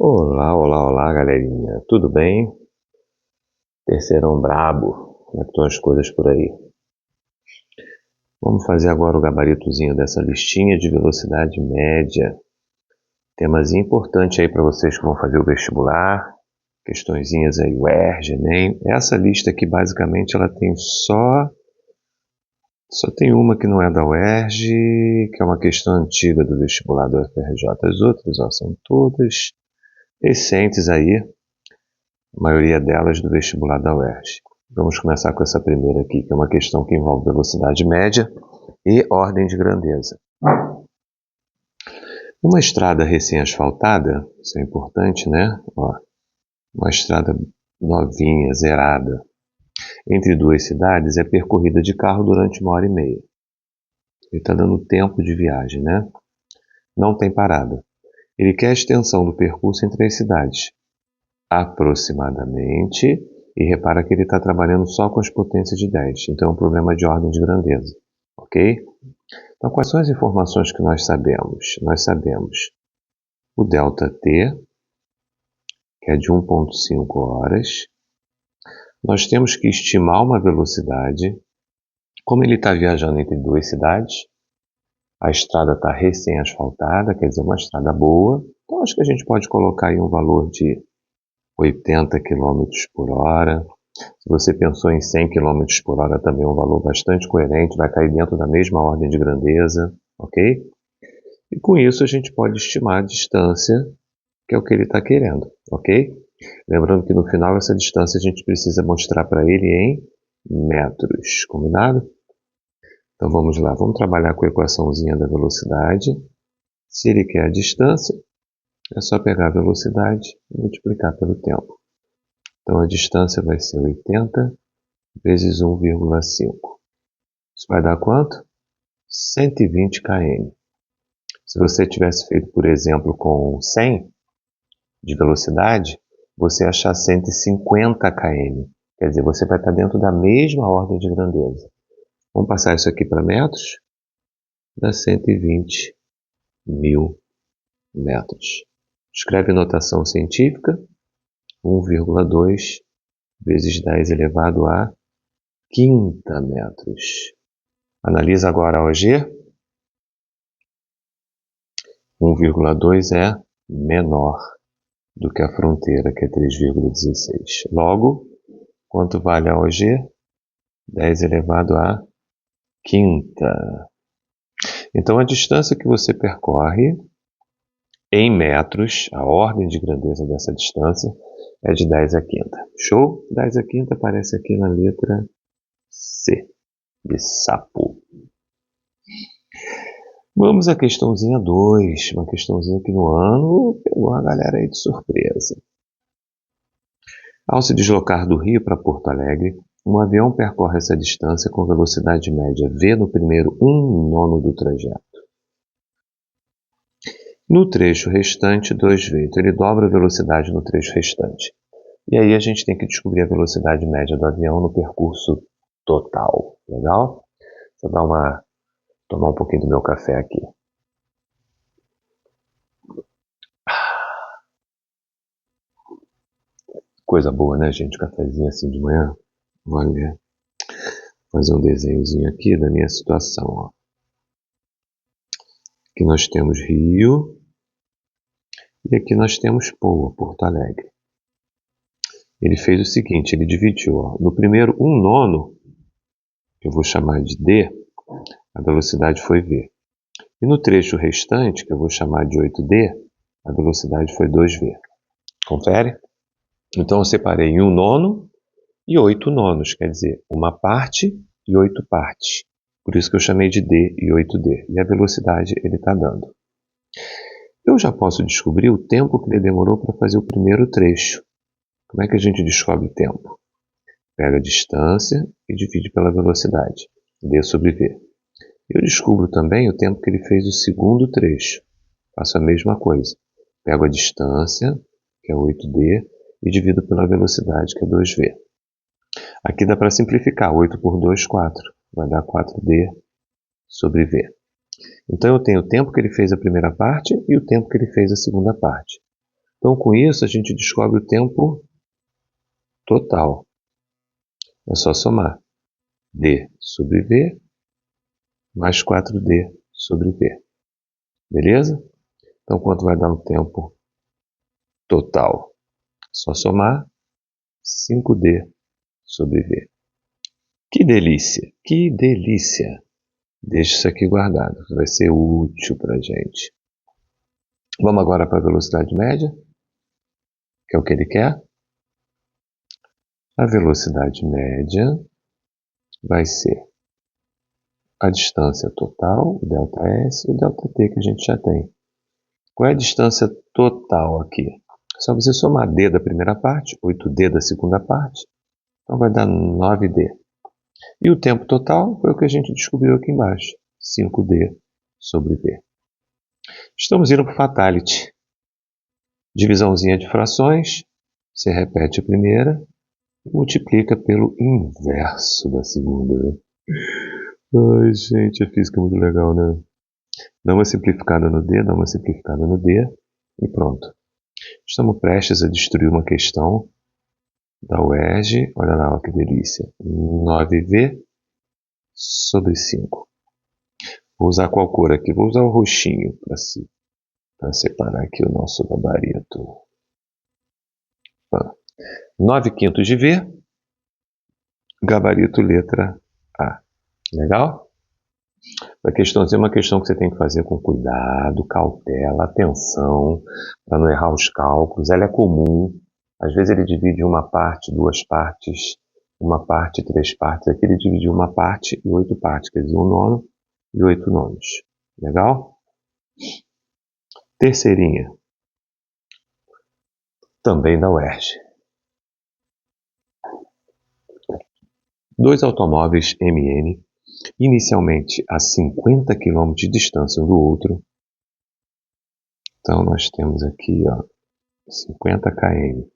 Olá, olá, olá, galerinha. Tudo bem? Terceirão brabo. Como é que estão as coisas por aí? Vamos fazer agora o gabaritozinho dessa listinha de velocidade média. Temazinho importante aí para vocês que vão fazer o vestibular. Questõezinhas aí, UERJ, ENEM. Essa lista aqui, basicamente, ela tem só tem uma que não é da UERJ, que é uma questão antiga do vestibular do UFRJ. As outras, ó, são todas recentes aí. A maioria delas do vestibular da UERJ. Vamos começar com essa primeira aqui, que é uma questão que envolve velocidade média e ordem de grandeza. Uma estrada recém-asfaltada, isso é importante, né? Ó, uma estrada novinha, zerada, entre duas cidades é percorrida de carro durante 1h30. Ele está dando tempo de viagem, né? Não tem parada. Ele quer a extensão do percurso entre as cidades, aproximadamente, e repara que ele está trabalhando só com as potências de 10, então é um problema de ordem de grandeza, ok? Então, quais são as informações que nós sabemos? Nós sabemos o ΔT, que é de 1,5 horas. Nós temos que estimar uma velocidade. Como ele está viajando entre duas cidades, a estrada está recém-asfaltada, quer dizer, uma estrada boa. Então, acho que a gente pode colocar aí um valor de 80 km por hora. Se você pensou em 100 km por hora, também é um valor bastante coerente, vai cair dentro da mesma ordem de grandeza, ok? E com isso a gente pode estimar a distância, que é o que ele está querendo, ok? Lembrando que no final essa distância a gente precisa mostrar para ele em metros, combinado? Então vamos lá, vamos trabalhar com a equaçãozinha da velocidade. Se ele quer a distância, é só pegar a velocidade e multiplicar pelo tempo. Então a distância vai ser 80 vezes 1,5. Isso vai dar quanto? 120 km. Se você tivesse feito, por exemplo, com 100 de velocidade, você ia achar 150 km. Quer dizer, você vai estar dentro da mesma ordem de grandeza. Vamos passar isso aqui para metros? Dá 120 mil metros. Escreve notação científica. 1,2 vezes 10 elevado a quinta metros. Analisa agora a OG. 1,2 é menor do que a fronteira, que é 3,16. Logo, quanto vale a OG? 10 elevado a quinta. Então, a distância que você percorre em metros, a ordem de grandeza dessa distância, é de 10 à quinta. Show? 10 à quinta aparece aqui na letra C, de sapo. Vamos à questãozinha 2, uma questãozinha que no ano pegou a galera aí de surpresa. Ao se deslocar do Rio para Porto Alegre, um avião percorre essa distância com velocidade média v no primeiro 1/9 do trajeto. No trecho restante, 2v. Então ele dobra a velocidade no trecho restante. E aí a gente tem que descobrir a velocidade média do avião no percurso total. Legal? Deixa eu tomar um pouquinho do meu café aqui. Coisa boa, né, gente? Cafezinho assim de manhã. Olha, fazer um desenhozinho aqui da minha situação. Ó. Aqui nós temos Rio e aqui nós temos Poa, Porto Alegre. Ele fez o seguinte, ele dividiu. Ó, no primeiro 1/9, que eu vou chamar de D, a velocidade foi v. E no trecho restante, que eu vou chamar de 8d, a velocidade foi 2v. Confere? Então eu separei em 1/9 e 8/9, quer dizer, uma parte e 8 partes. Por isso que eu chamei de D e 8D. E a velocidade ele está dando. Eu já posso descobrir o tempo que ele demorou para fazer o primeiro trecho. Como é que a gente descobre o tempo? Pega a distância e divide pela velocidade. D sobre V. Eu descubro também o tempo que ele fez o segundo trecho. Faço a mesma coisa. Pego a distância, que é 8D, e divido pela velocidade, que é 2V. Aqui dá para simplificar. 8 por 2, 4. Vai dar 4D sobre V. Então eu tenho o tempo que ele fez a primeira parte e o tempo que ele fez a segunda parte. Então, com isso, a gente descobre o tempo total. É só somar D sobre V mais 4D sobre V. Beleza? Então, quanto vai dar no tempo total? É só somar 5D sobre V. Que delícia! Que delícia! Deixa isso aqui guardado, vai ser útil para a gente. Vamos agora para a velocidade média, que é o que ele quer. A velocidade média vai ser a distância total, o ΔS, e o ΔT que a gente já tem. Qual é a distância total aqui? É só você somar D da primeira parte, 8D da segunda parte, então vai dar 9D. E o tempo total foi o que a gente descobriu aqui embaixo, 5D sobre V. Estamos indo para o Fatality. Divisãozinha de frações, você repete a primeira e multiplica pelo inverso da segunda. Ai, gente, a física é muito legal, né? Dá uma simplificada no D, dá uma simplificada no D e pronto. Estamos prestes a destruir uma questão da UERJ. Olha lá, que delícia. 9V sobre 5. Vou usar qual cor aqui? Vou usar o roxinho para separar aqui o nosso gabarito. 9/5 de V, gabarito letra A. Legal? A questãozinha é uma questão que você tem que fazer com cuidado, cautela, atenção, para não errar os cálculos. Ela é comum. Às vezes ele divide uma parte, duas partes, uma parte, três partes. Aqui ele dividiu uma parte e 8 partes, quer dizer, 1 nono e 8 nonos. Legal? Terceirinha. Também da UERJ. 2 automóveis MN, inicialmente a 50 km de distância um do outro. Então, nós temos aqui 50 km.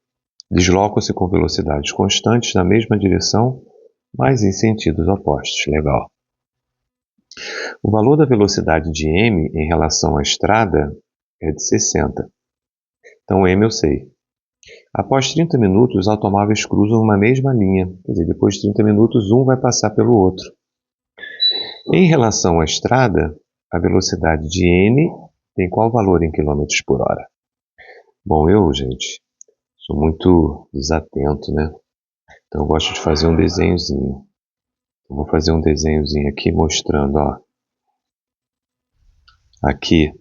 Deslocam-se com velocidades constantes na mesma direção, mas em sentidos opostos. Legal. O valor da velocidade de M em relação à estrada é de 60. Então, M eu sei. Após 30 minutos, os automóveis cruzam uma mesma linha. Quer dizer, depois de 30 minutos, um vai passar pelo outro. Em relação à estrada, a velocidade de N tem qual valor em quilômetros por hora? Bom, gente, sou muito desatento, né? Então, eu gosto de fazer um desenhozinho. Eu vou fazer um desenhozinho aqui mostrando, ó. Aqui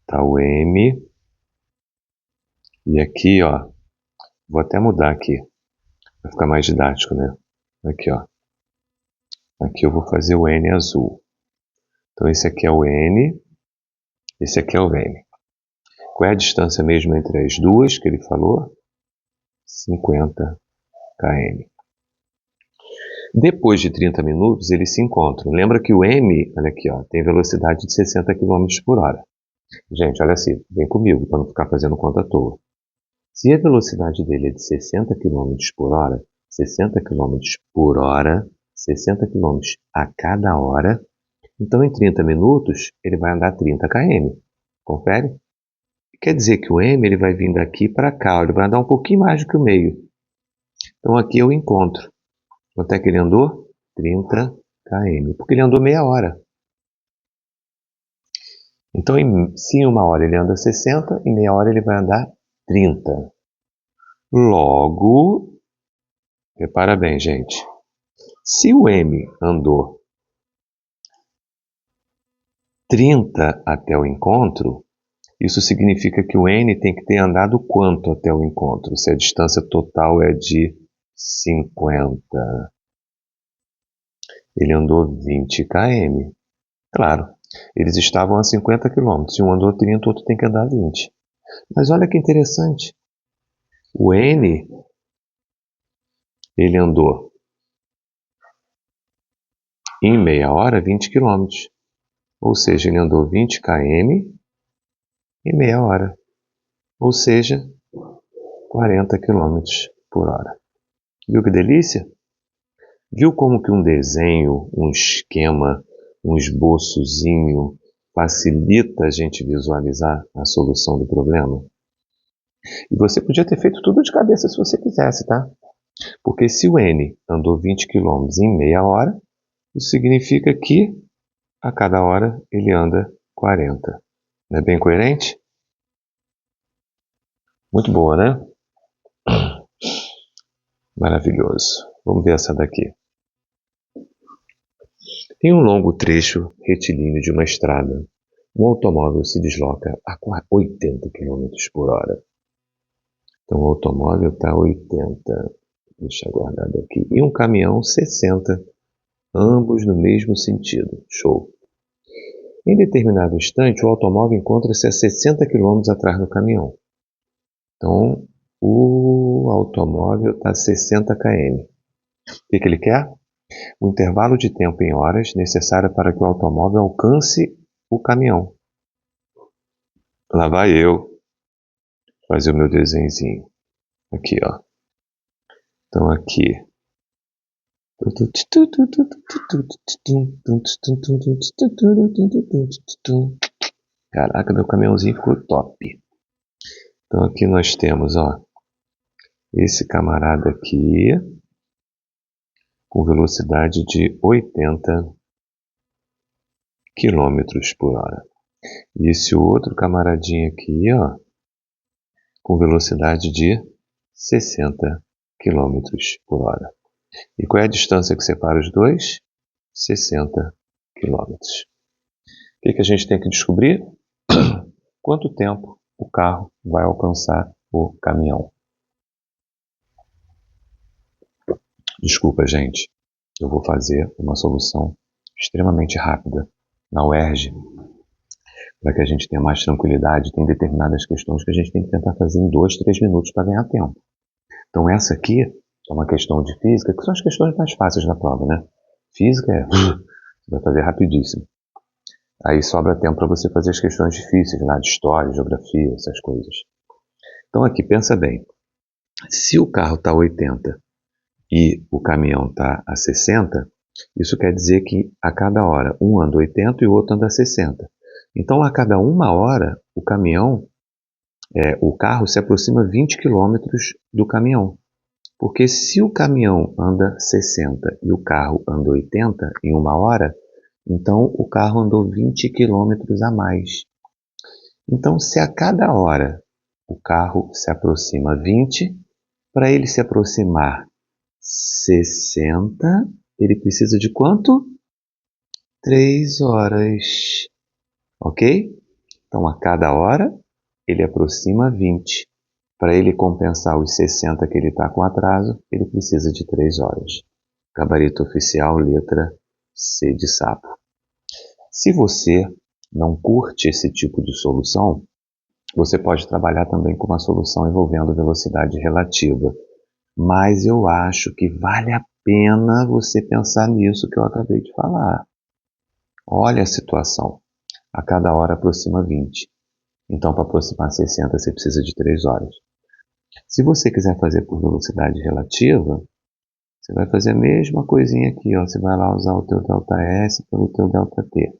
está o M. E aqui, ó, vou até mudar aqui, para ficar mais didático, né? Aqui, ó. Aqui eu vou fazer o N azul. Então, esse aqui é o N, esse aqui é o M. Qual é a distância mesmo entre as duas que ele falou? 50 km. Depois de 30 minutos, eles se encontram. Lembra que o M, olha aqui, ó, tem velocidade de 60 km por hora. Gente, olha assim, vem comigo para não ficar fazendo conta à toa. Se a velocidade dele é de 60 km por hora, 60 km por hora, 60 km a cada hora, então em 30 minutos ele vai andar 30 km. Confere? Quer dizer que o M ele vai vir daqui para cá, ele vai andar um pouquinho mais do que o meio. Então aqui eu encontro. Quanto é que ele andou? 30 km, porque ele andou meia hora. Então, se em 1 hora ele anda 60, em meia hora ele vai andar 30. Logo, repara bem, gente. Se o M andou 30 até o encontro, isso significa que o N tem que ter andado quanto até o encontro? Se a distância total é de 50. Ele andou 20 km. Claro, eles estavam a 50 km. Se um andou 30, o outro tem que andar 20. Mas olha que interessante. O N, ele andou em meia hora 20 km. Ou seja, ele andou 20 km em meia hora. Ou seja, 40 km por hora. Viu que delícia? Viu como que um desenho, um esquema, um esboçozinho facilita a gente visualizar a solução do problema? E você podia ter feito tudo de cabeça se você quisesse, tá? Porque se o N andou 20 km em meia hora, isso significa que a cada hora ele anda 40. Não é bem coerente? Muito boa, né? Maravilhoso. Vamos ver essa daqui. Em um longo trecho retilíneo de uma estrada, um automóvel se desloca a 80 km por hora. Então o automóvel está a 80. Deixa eu guardar aqui. E um caminhão 60. Ambos no mesmo sentido. Show. Em determinado instante, o automóvel encontra-se a 60 km atrás do caminhão. Então, o automóvel está a 60 km. O que ele quer? O intervalo de tempo em horas necessário para que o automóvel alcance o caminhão. Lá vai eu fazer o meu desenhozinho. Aqui, ó. Então, aqui. Caraca, meu caminhãozinho ficou top. Então aqui nós temos, ó, esse camarada aqui com velocidade de 80 km por hora. E esse outro camaradinho aqui, ó, com velocidade de 60 km por hora. E qual é a distância que separa os dois? 60 km. O que a gente tem que descobrir? Quanto tempo o carro vai alcançar o caminhão? Desculpa, gente. Eu vou fazer uma solução extremamente rápida na UERJ, para que a gente tenha mais tranquilidade. Tem determinadas questões que a gente tem que tentar fazer em 2, 3 minutos para ganhar tempo. Então essa aqui é uma questão de física, que são as questões mais fáceis da prova, né? Física você vai fazer rapidíssimo. Aí sobra tempo para você fazer as questões difíceis, lá de história, geografia, essas coisas. Então aqui, pensa bem. Se o carro está a 80 e o caminhão está a 60, isso quer dizer que a cada hora um anda 80 e o outro anda 60. Então a cada uma hora o carro se aproxima 20 km do caminhão. Porque se o caminhão anda 60 e o carro anda 80 em uma hora, então o carro andou 20 km a mais. Então se a cada hora o carro se aproxima 20, para ele se aproximar 60, ele precisa de quanto? 3 horas. Ok? Então a cada hora ele aproxima 20. Para ele compensar os 60 que ele está com atraso, ele precisa de 3 horas. Gabarito oficial, letra C de sapo. Se você não curte esse tipo de solução, você pode trabalhar também com uma solução envolvendo velocidade relativa. Mas eu acho que vale a pena você pensar nisso que eu acabei de falar. Olha a situação. A cada hora aproxima 20. Então, para aproximar 60, você precisa de 3 horas. Se você quiser fazer por velocidade relativa, você vai fazer a mesma coisinha aqui. Ó. Você vai lá usar o teu ΔS pelo teu ΔT.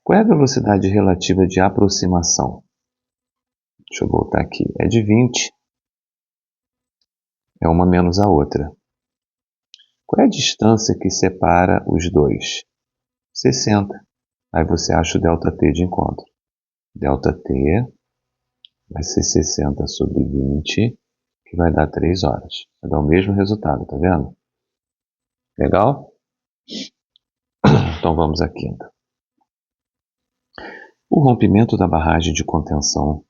Qual é a velocidade relativa de aproximação? Deixa eu voltar aqui. É de 20. É uma menos a outra. Qual é a distância que separa os dois? 60. Aí você acha o ΔT de encontro. ΔT vai ser 60 sobre 20, que vai dar 3 horas. Vai dar o mesmo resultado, tá vendo? Legal? Então vamos à quinta. O rompimento da barragem de contenção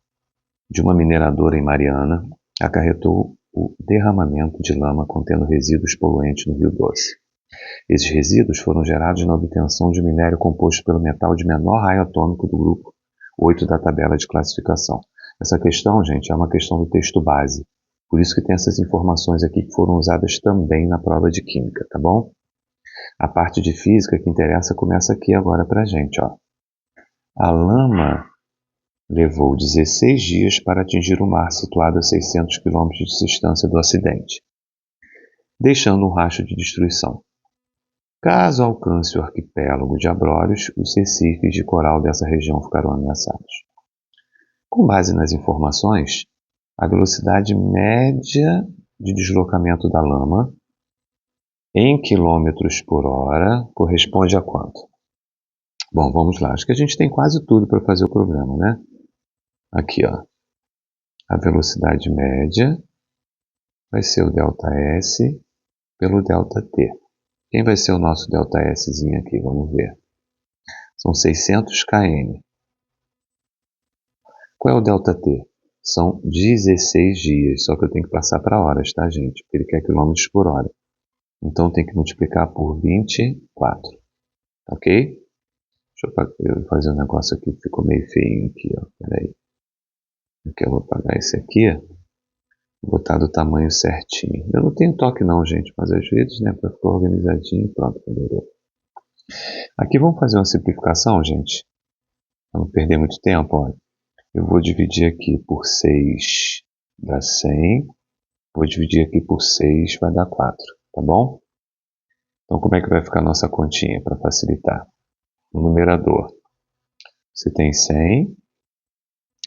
de uma mineradora em Mariana acarretou o derramamento de lama contendo resíduos poluentes no Rio Doce. Esses resíduos foram gerados na obtenção de minério composto pelo metal de menor raio atômico do grupo 8 da tabela de classificação. Essa questão, gente, é uma questão do texto base. Por isso que tem essas informações aqui que foram usadas também na prova de química, tá bom? A parte de física que interessa começa aqui agora pra gente, ó. A lama levou 16 dias para atingir o mar situado a 600 km de distância do acidente, deixando um rastro de destruição. Caso alcance o arquipélago de Abrolhos, os recifes de coral dessa região ficarão ameaçados. Com base nas informações, A velocidade média de deslocamento da lama em quilômetros por hora corresponde a quanto? Bom, vamos lá. Acho que a gente tem quase tudo para fazer o problema, né? Aqui, ó. A velocidade média vai ser o ΔS pelo ΔT. Quem vai ser o nosso ΔSzinho aqui? Vamos ver. São 600 km. Qual é o ΔT? São 16 dias, só que eu tenho que passar para horas, tá, gente? Porque ele quer quilômetros por hora. Então, tem que multiplicar por 24, ok? Deixa eu fazer um negócio aqui que ficou meio feinho aqui, ó. Peraí. Aqui eu vou apagar esse aqui, vou botar do tamanho certinho. Eu não tenho toque não, gente, mas às vezes, né, para ficar organizadinho, pronto, melhorou. Aqui vamos fazer uma simplificação, gente, para não perder muito tempo, ó. Eu vou dividir aqui por 6, dá 100. Vou dividir aqui por 6, vai dar 4, tá bom? Então, como é que vai ficar a nossa continha para facilitar? No numerador, você tem 100.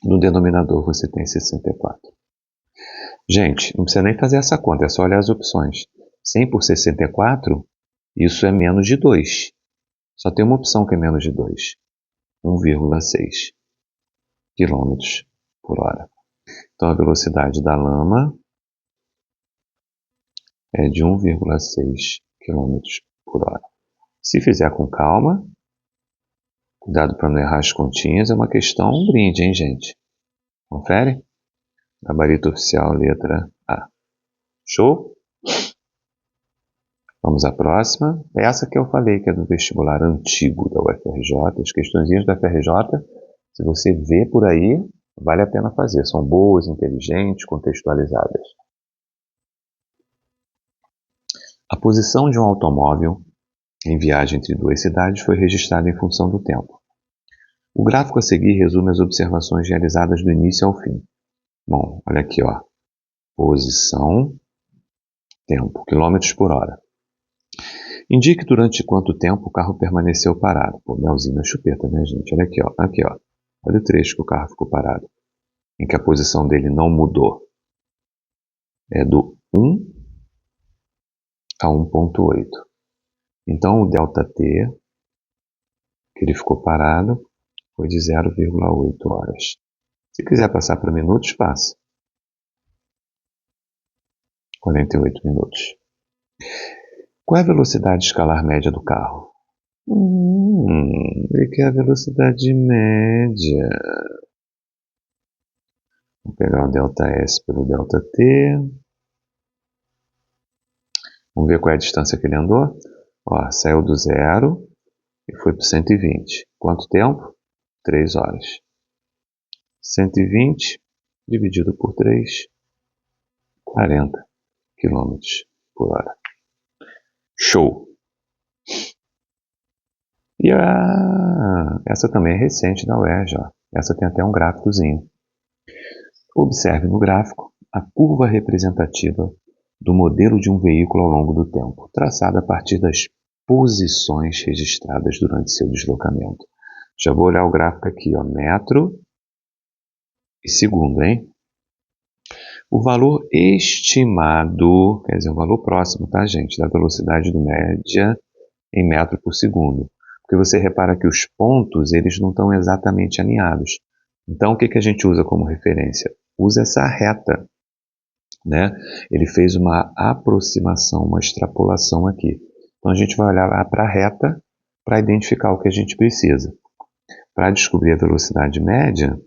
No denominador, você tem 64. Gente, não precisa nem fazer essa conta, é só olhar as opções. 100 por 64, isso é menos de 2. Só tem uma opção que é menos de 2. 1,6 km por hora. Então, a velocidade da lama é de 1,6 km por hora. Se fizer com calma, cuidado para não errar as continhas, é uma questão um brinde, hein, gente? Confere? Gabarito oficial, letra A. Show? Vamos à próxima. Essa que eu falei que é do vestibular antigo da UFRJ. As questõezinhas da UFRJ, se você vê por aí, vale a pena fazer. São boas, inteligentes, contextualizadas. A posição de um automóvel em viagem entre duas cidades foi registrada em função do tempo. O gráfico a seguir resume as observações realizadas do início ao fim. Bom, olha aqui, ó. Posição, tempo, quilômetros por hora. Indique durante quanto tempo o carro permaneceu parado. Pô, melzinho na chupeta, né, gente? Olha aqui, ó. Aqui, ó. Olha o trecho que o carro ficou parado. Em que a posição dele não mudou. É do 1 a 1,8. Então, o ΔT, que ele ficou parado, foi de 0,8 horas. Se quiser passar para minutos, passa. 48 minutos. Qual é a velocidade escalar média do carro? Ele quer a velocidade média. Vou pegar o ΔS pelo ΔT. Vamos ver qual é a distância que ele andou. Ó, saiu do 0 e foi para 120. Quanto tempo? 3 horas. 120 dividido por 3, 40 km por hora. Show! E essa também é recente da UERJ. Essa tem até um gráficozinho. Observe no gráfico a curva representativa do modelo de um veículo ao longo do tempo, traçada a partir das posições registradas durante seu deslocamento. Já vou olhar o gráfico aqui, ó, metro e segundo, hein? O valor estimado, quer dizer, o valor próximo, tá, gente, da velocidade do média em metro por segundo. Porque você repara que os pontos, eles não estão exatamente alinhados. Então, o que a gente usa como referência? Usa essa reta, né? Ele fez uma aproximação, uma extrapolação aqui. Então, a gente vai olhar para a reta para identificar o que a gente precisa. Para descobrir a velocidade média,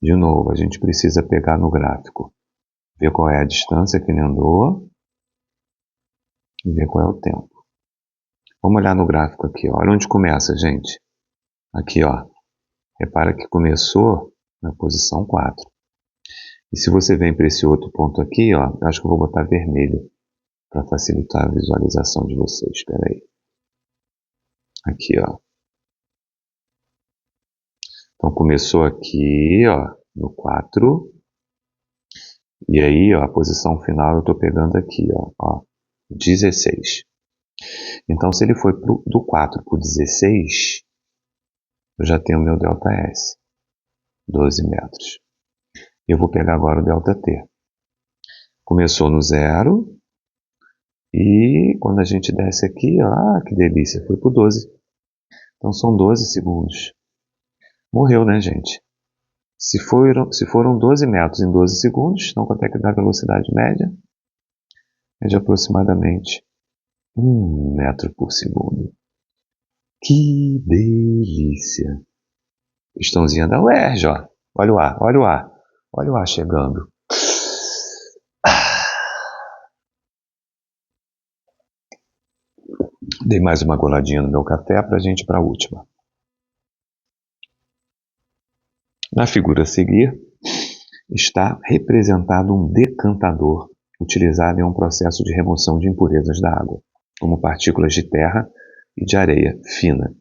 de novo, a gente precisa pegar no gráfico, ver qual é a distância que ele andou e ver qual é o tempo. Vamos olhar no gráfico aqui, ó. Olha onde começa, gente. Aqui, ó. Repara que começou na posição 4. E se você vem para esse outro ponto aqui, ó, acho que eu vou botar vermelho para facilitar a visualização de vocês. Espera aí. Aqui, ó. Então começou aqui, ó, no 4. E aí, ó, a posição final eu estou pegando aqui, ó, 16. Então, se ele foi do 4 para o 16, eu já tenho o meu ΔS, 12 metros. Eu vou pegar agora o ΔT. Começou no 0 e quando a gente desce aqui, ó, que delícia, foi para o 12. Então são 12 segundos. Morreu, né, gente? Se foram 12 metros em 12 segundos, então quanto é que dá a velocidade média? É de aproximadamente 1 metro por segundo. Que delícia! Pistãozinha da UERJ, ó. Olha o ar, olha o ar. Olha o ar chegando. Dei mais uma goladinha no meu café para a gente ir para a última. Na figura a seguir, está representado um decantador utilizado em um processo de remoção de impurezas da água, como partículas de terra e de areia fina.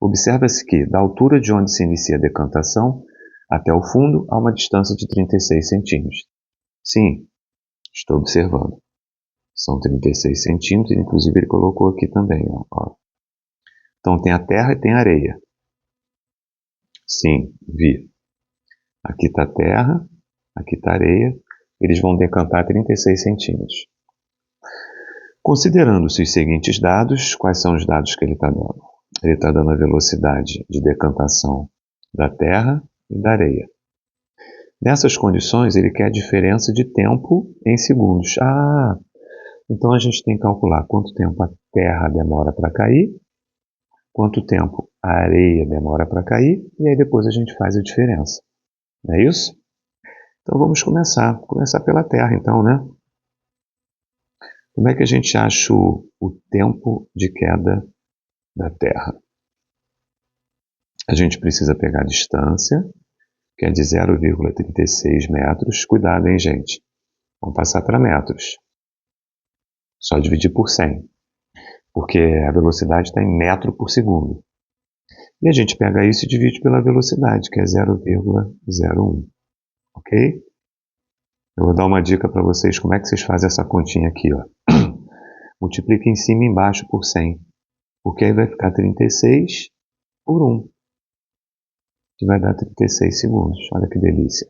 Observa-se que, da altura de onde se inicia a decantação até o fundo, há uma distância de 36 centímetros. Sim, estou observando. São 36 centímetros, inclusive ele colocou aqui também. Ó. Então tem a terra e tem a areia. Sim, vi. Aqui está a terra, aqui está a areia. Eles vão decantar 36 centímetros. Considerando-se os seguintes dados, quais são os dados que ele está dando? Ele está dando a velocidade de decantação da terra e da areia. Nessas condições, ele quer a diferença de tempo em segundos. Ah, então a gente tem que calcular quanto tempo a terra demora para cair, quanto tempo a areia demora para cair, e aí depois a gente faz a diferença. Não é isso? Então vamos começar. Começar pela terra, então, né? Como é que a gente acha o tempo de queda da terra? A gente precisa pegar a distância, que é de 0,36 metros. Cuidado, hein, gente? Vamos passar para metros. Só dividir por 100, porque a velocidade está em metro por segundo. E a gente pega isso e divide pela velocidade, que é 0,01. Ok? Eu vou dar uma dica para vocês como é que vocês fazem essa continha aqui. Ó. Multiplica em cima e embaixo por 100, porque aí vai ficar 36 por 1, que vai dar 36 segundos. Olha que delícia.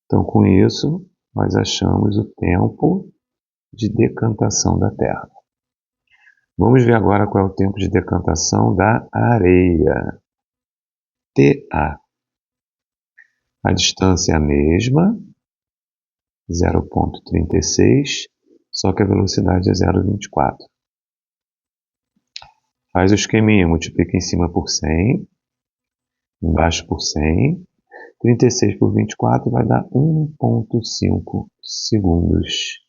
Então, com isso, nós achamos o tempo de decantação da terra. Vamos ver agora qual é o tempo de decantação da areia. TA. A distância é a mesma, 0,36, só que a velocidade é 0,24. Faz o esqueminha, multiplica em cima por 100, embaixo por 100, 36 por 24 vai dar 1,5 segundos.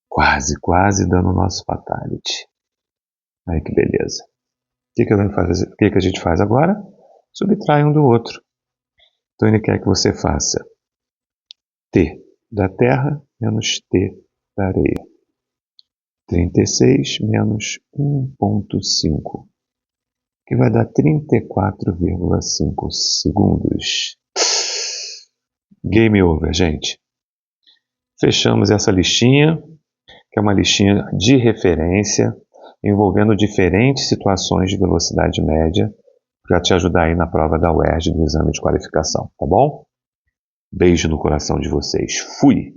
Quase dando o nosso fatality. Aí que beleza. O que a gente faz agora? Subtrai um do outro. Então ele quer que você faça T da terra menos T da areia. 36 menos 1,5, que vai dar 34,5 segundos. Game over, gente. Fechamos essa listinha, que é uma listinha de referência, envolvendo diferentes situações de velocidade média, para te ajudar aí na prova da UERJ do exame de qualificação, tá bom? Beijo no coração de vocês. Fui!